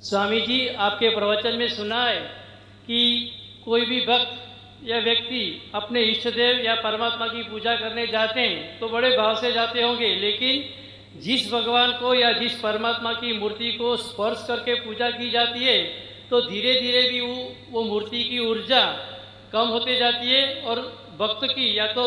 स्वामी जी, आपके प्रवचन में सुना है कि कोई भी भक्त या व्यक्ति अपने इष्ट देव या परमात्मा की पूजा करने जाते हैं तो बड़े भाव से जाते होंगे, लेकिन जिस भगवान को या जिस परमात्मा की मूर्ति को स्पर्श करके पूजा की जाती है तो धीरे धीरे भी वो मूर्ति की ऊर्जा कम होते जाती है और भक्त की या तो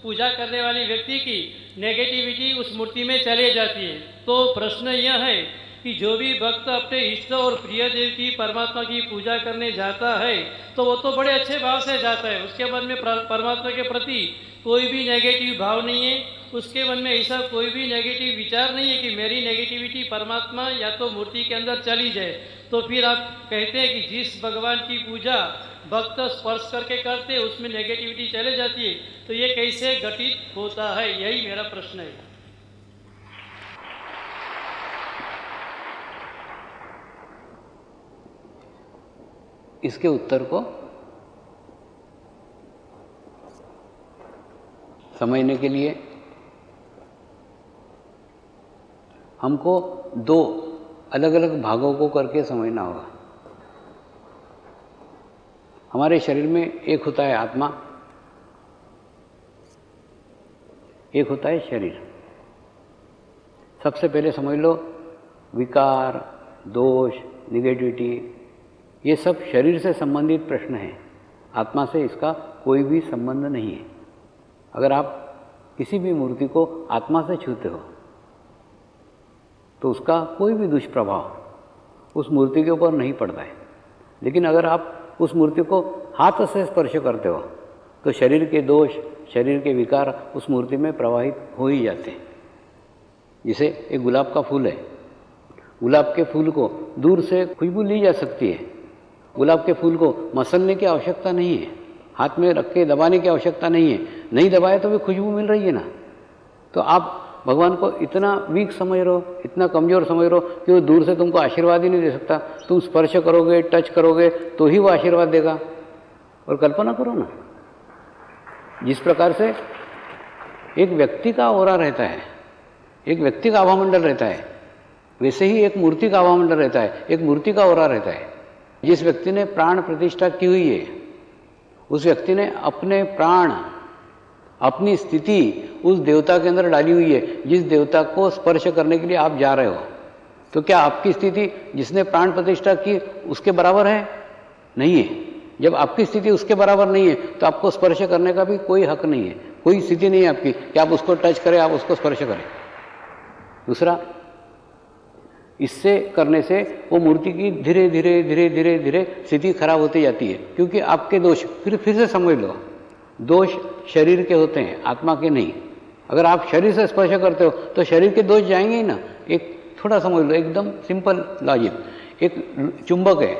पूजा करने वाली व्यक्ति की नेगेटिविटी उस मूर्ति में चले जाती है। तो प्रश्न यह है कि जो भी भक्त अपने इष्ट और प्रिय देव की परमात्मा की पूजा करने जाता है तो वो तो बड़े अच्छे भाव से जाता है, उसके मन में परमात्मा के प्रति कोई भी नेगेटिव भाव नहीं है, उसके मन में ऐसा कोई भी नेगेटिव विचार नहीं है कि मेरी नेगेटिविटी परमात्मा या तो मूर्ति के अंदर चली जाए। तो फिर आप कहते हैं कि जिस भगवान की पूजा भक्त स्पर्श करके करते उसमें नेगेटिविटी चले जाती है, तो ये कैसे घटित होता है, यही मेरा प्रश्न है। इसके उत्तर को समझने के लिए हमको दो अलग अलग भागों को करके समझना होगा। हमारे शरीर में एक होता है आत्मा, एक होता है शरीर। सबसे पहले समझ लो विकार, दोष, निगेटिविटी, ये सब शरीर से संबंधित प्रश्न हैं। आत्मा से इसका कोई भी संबंध नहीं है। अगर आप किसी भी मूर्ति को आत्मा से छूते हो तो उसका कोई भी दुष्प्रभाव उस मूर्ति के ऊपर नहीं पड़ता है। लेकिन अगर आप उस मूर्ति को हाथ से स्पर्श करते हो तो शरीर के दोष, शरीर के विकार उस मूर्ति में प्रवाहित हो ही जाते हैं। जैसे एक गुलाब का फूल है, गुलाब के फूल को दूर से खुशबू ली जा सकती है। गुलाब के फूल को मसलने की आवश्यकता नहीं है, हाथ में रख के दबाने की आवश्यकता नहीं है। नहीं दबाए तो भी खुशबू मिल रही है ना। तो आप भगवान को इतना वीक समझ रहे हो, इतना कमज़ोर समझ रहे हो कि वो दूर से तुमको आशीर्वाद ही नहीं दे सकता। तुम स्पर्श करोगे, टच करोगे तो ही वो आशीर्वाद देगा। और कल्पना करो ना, जिस प्रकार से एक व्यक्ति का ऑरा रहता है, एक व्यक्ति का आभामंडल रहता है, वैसे ही एक मूर्ति का आभामंडल रहता है, एक मूर्ति का ऑरा रहता है। जिस व्यक्ति ने प्राण प्रतिष्ठा की हुई है उस व्यक्ति ने अपने प्राण, अपनी स्थिति उस देवता के अंदर डाली हुई है। जिस देवता को स्पर्श करने के लिए आप जा रहे हो, तो क्या आपकी स्थिति जिसने प्राण प्रतिष्ठा की उसके बराबर है? नहीं है। जब आपकी स्थिति उसके बराबर नहीं है तो आपको स्पर्श करने का भी कोई हक नहीं है, कोई स्थिति नहीं है आपकी कि आप उसको टच करें, आप उसको स्पर्श करें। दूसरा, इससे करने से वो मूर्ति की धीरे धीरे धीरे धीरे धीरे स्थिति खराब होती जाती है, क्योंकि आपके दोष, फिर से समझ लो, दोष शरीर के होते हैं, आत्मा के नहीं। अगर आप शरीर से स्पर्श करते हो तो शरीर के दोष जाएंगे ही ना। एक थोड़ा समझ लो, एकदम सिंपल लॉजिक। एक चुंबक है,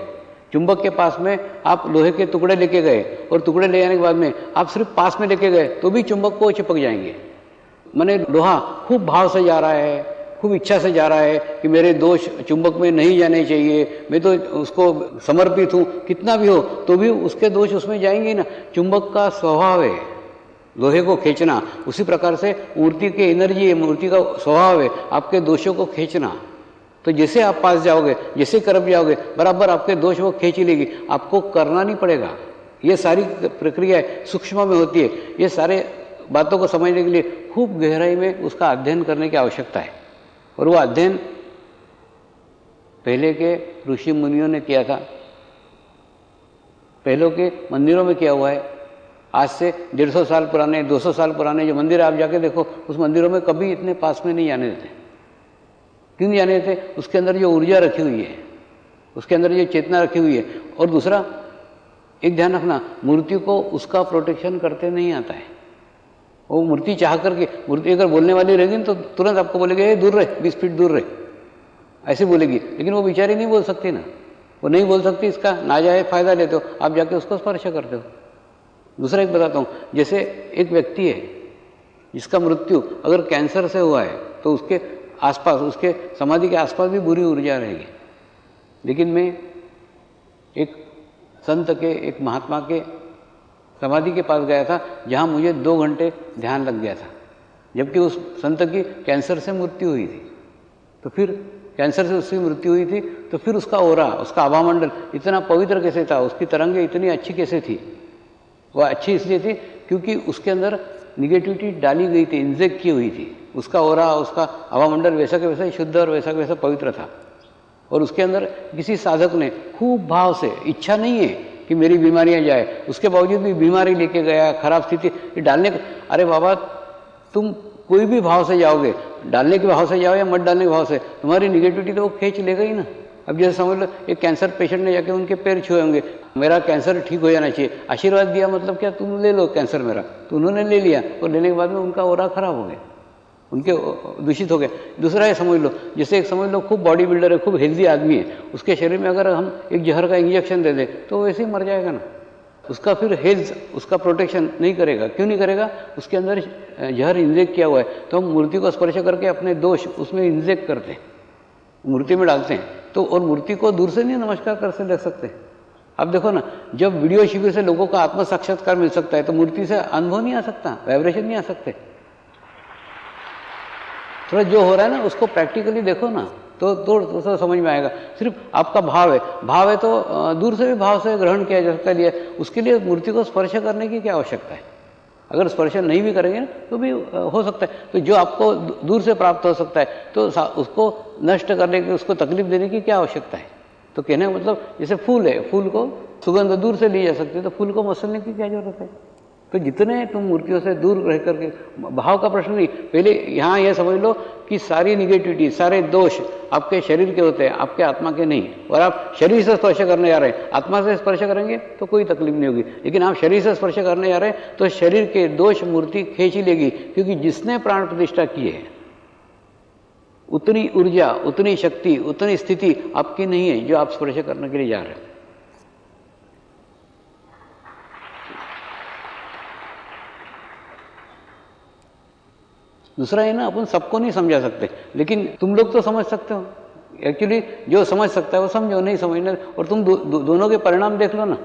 चुंबक के पास में आप लोहे के टुकड़े लेके गए और टुकड़े ले जाने के बाद में आप सिर्फ पास में लेके गए तो भी चुंबक को चिपक जाएंगे। माने लोहा खूब भाव से जा रहा है, खूब इच्छा से जा रहा है कि मेरे दोष चुंबक में नहीं जाने चाहिए, मैं तो उसको समर्पित हूँ, कितना भी हो तो भी उसके दोष उसमें जाएंगे ना। चुंबक का स्वभाव है लोहे को खींचना, उसी प्रकार से मूर्ति की एनर्जी है, मूर्ति का स्वभाव है आपके दोषों को खींचना। तो जैसे आप पास जाओगे, जैसे करब जाओगे, बराबर आपके दोष वो खींच लेगी, आपको करना नहीं पड़ेगा। ये सारी प्रक्रिया सूक्ष्म में होती है। ये सारे बातों को समझने के लिए खूब गहराई में उसका अध्ययन करने की आवश्यकता है। और वो अध्ययन पहले के ऋषि मुनियों ने किया था, पहलों के मंदिरों में किया हुआ है। आज से 150 साल पुराने, 200 साल पुराने जो मंदिर आप जाके देखो, उस मंदिरों में कभी इतने पास में नहीं जाने देते। क्यों नहीं जाने देते? उसके अंदर जो ऊर्जा रखी हुई है, उसके अंदर जो चेतना रखी हुई है। और दूसरा, एक ध्यान रखना, मूर्ति को उसका प्रोटेक्शन करते नहीं आता है। वो मूर्ति चाह करके, मूर्ति अगर बोलने वाली रहेगी तो तुरंत आपको बोलेगी दूर रहे, 20 फीट दूर रहे, ऐसे बोलेगी। लेकिन वो बेचारी नहीं बोल सकती ना, वो नहीं बोल सकती, इसका नाजायज फायदा लेते हो, आप जाके उसको स्पर्श करते हो। दूसरा एक बताता हूँ, जैसे एक व्यक्ति है जिसका मृत्यु अगर कैंसर से हुआ है तो उसके आसपास, उसके समाधि के आसपास भी बुरी ऊर्जा रहेगी। लेकिन मैं एक संत के, एक महात्मा के समाधि के पास गया था जहाँ मुझे 2 घंटे ध्यान लग गया था, जबकि उस संत की कैंसर से मृत्यु हुई थी। तो फिर कैंसर से उसकी मृत्यु हुई थी, तो फिर उसका ओरा, उसका आभामंडल इतना पवित्र कैसे था, उसकी तरंगें इतनी अच्छी कैसे थी? वह अच्छी इसलिए थी क्योंकि उसके अंदर निगेटिविटी डाली गई थी, इंजेक्ट की हुई थी। उसका ओरा, उसका आभामंडल वैसा के वैसा ही शुद्ध और वैसा के वैसा पवित्र था। और उसके अंदर किसी साधक ने खूब भाव से, इच्छा नहीं है कि मेरी बीमारियां जाए, उसके बावजूद भी बीमारी लेके गया, खराब स्थिति ये डालने का। अरे बाबा, तुम कोई भी भाव से जाओगे, डालने के भाव से जाओ या मत डालने के भाव से, तुम्हारी निगेटिविटी तो वो खींच लेगा ही ना। अब जैसे समझ लो एक कैंसर पेशेंट ने जाके उनके पैर छुए होंगे, मेरा कैंसर ठीक हो जाना चाहिए, आशीर्वाद दिया, मतलब क्या, तुम ले लो कैंसर मेरा, तो उन्होंने ले लिया और लेने के बाद में उनका ओरा खराब हो गया, उनके दूषित हो गए। दूसरा है, समझ लो जैसे एक समझ लो खूब बॉडी बिल्डर है, खूब हेल्दी आदमी है, उसके शरीर में अगर हम एक जहर का इंजेक्शन दे दें तो वैसे ही मर जाएगा ना। उसका फिर हेल्थ, उसका प्रोटेक्शन नहीं करेगा। क्यों नहीं करेगा? उसके अंदर जहर इंजेक्ट किया हुआ है। तो हम मूर्ति को स्पर्श करके अपने दोष उसमें इंजेक्ट करते हैं, मूर्ति में डालते हैं, तो और मूर्ति को दूर से नहीं नमस्कार कर से देख सकते। अब देखो ना, जब वीडियो शिविर से लोगों का आत्म साक्षात्कार मिल सकता है तो मूर्ति से अनुभव नहीं आ सकता, वाइब्रेशन नहीं आ सकते। थोड़ा जो हो रहा है ना उसको प्रैक्टिकली देखो ना, तो समझ में आएगा। सिर्फ आपका भाव है तो दूर से भी भाव से ग्रहण किया जा सकता है। उसके लिए मूर्ति को स्पर्श करने की क्या आवश्यकता है? अगर स्पर्श नहीं भी करेंगे तो भी हो सकता है। तो जो आपको दूर से प्राप्त हो सकता है तो उसको नष्ट करने की, उसको तकलीफ देने की क्या आवश्यकता है? तो कहने का मतलब, जैसे फूल है, फूल को सुगंध दूर से ली जा सकती है, तो फूल को मसलने की क्या जरूरत है? तो जितने तुम मूर्तियों से दूर रह करके, भाव का प्रश्न नहीं, पहले यहाँ यह समझ लो कि सारी निगेटिविटी, सारे दोष आपके शरीर के होते हैं, आपके आत्मा के नहीं। और आप शरीर से स्पर्श करने जा रहे हैं, आत्मा से स्पर्श करेंगे तो कोई तकलीफ नहीं होगी, लेकिन आप शरीर से स्पर्श करने जा रहे हैं तो शरीर के दोष मूर्ति खींच ही लेगी, क्योंकि जिसने प्राण प्रतिष्ठा की है उतनी ऊर्जा, उतनी शक्ति, उतनी स्थिति आपकी नहीं है जो आप स्पर्श करने के लिए जा रहे हैं। दूसरा है ना, अपन सबको नहीं समझा सकते, लेकिन तुम लोग तो समझ सकते हो। एक्चुअली जो समझ सकता है वो समझो, नहीं समझना, और तुम दोनों के परिणाम देख लो ना।